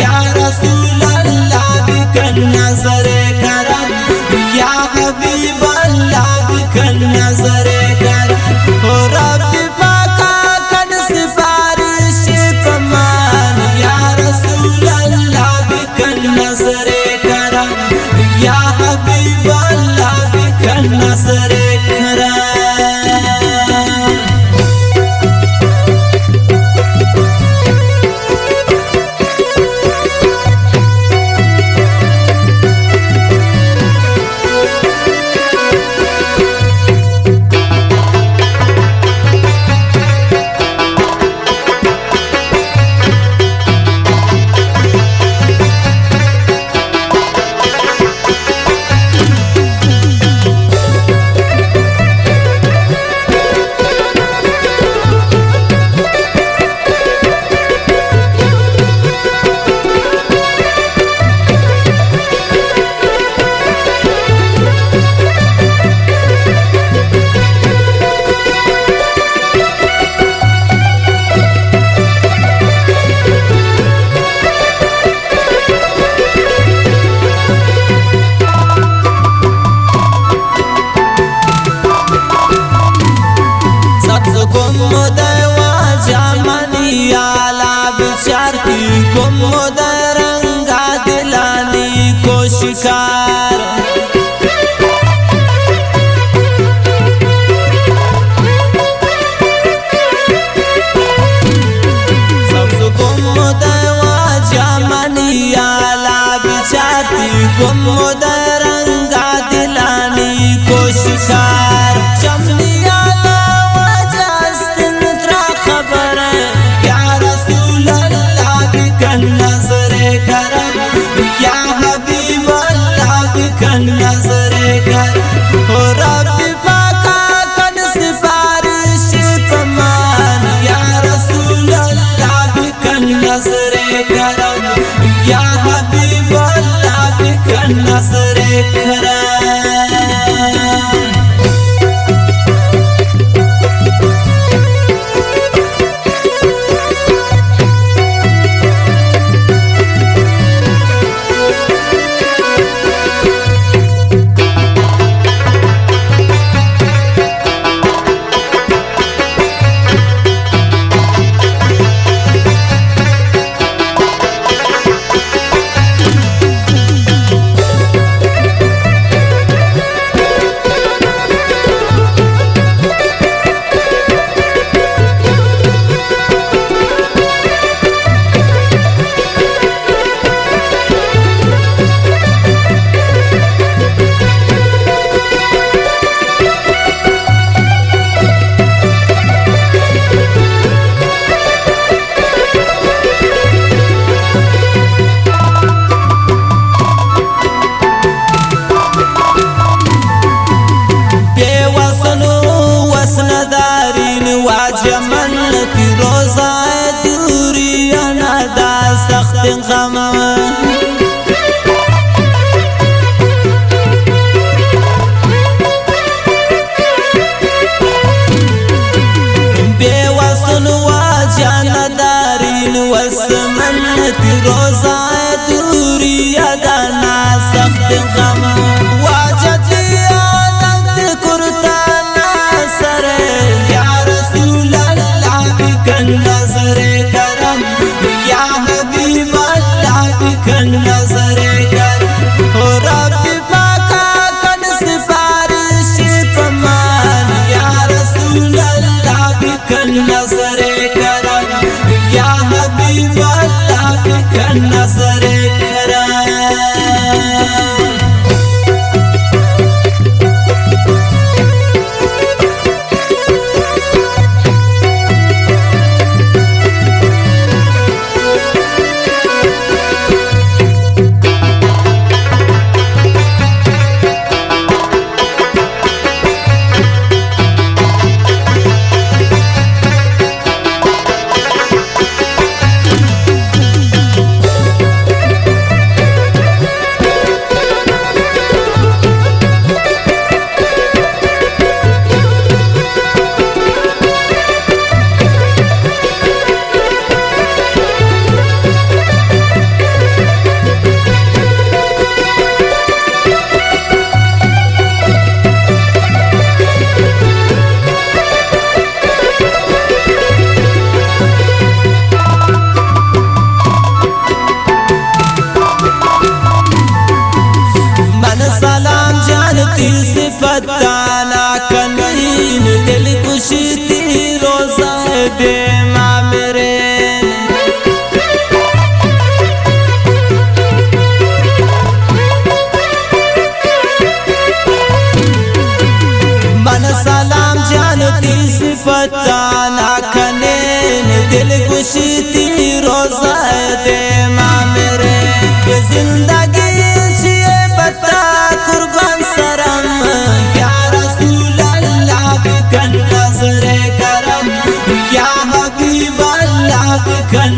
या रसूल अल्लाह बिकन नजरे करम, या हबीब अल्लाह बिकन नजरे करम। हो रब्बी पाका कन सिफारिश कमान, या रसूल अल्लाह बिकन नजरे करम, या हबीब अल्लाह बिकन नजरे करम। रंगा दिलानी को शिकार, सबको मुदवा जमनिया ला बिचाती को रंगा दिलानी को शिकार। जमनिया ला वजह त्रा खबर, या रसूल अल्लाह बिकन नजरे करम, या हबीब अल्लाह बिकन नजरे करम। हो रब्बी पाका कन सिफारिश कमान, या रसूल अल्लाह बिकन नजरे करम, या हबीब अल्लाह बिकन नजरे करम। गम बेवसन वाजनदारिन वसमनत रोजा दूरी अदाना सख्त गम वाजदियानत कुर्ताना सर या रसूल अल्लाह बिकन नजरे करम या हबीब अल्लाह बिकन नजरे करम हो रब्बी पाका कन सिफारिश कमान या रसूल अल्लाह बिकन नजरे करम या हबीब अल्लाह बिकन नजरे करम। जानती सिफत ताना कनीन दिल खुशी थी रोज़ा दे माँ मेरे मन सलाम जानती सिफत ताना कनीन दिल खुशी थी रोज़ा दे माँ मेरे जिंदगी से बता कुर्बान सरम या रसूल अल्लाह बिकन नज़रे करम या हबीब अल्लाह बिकन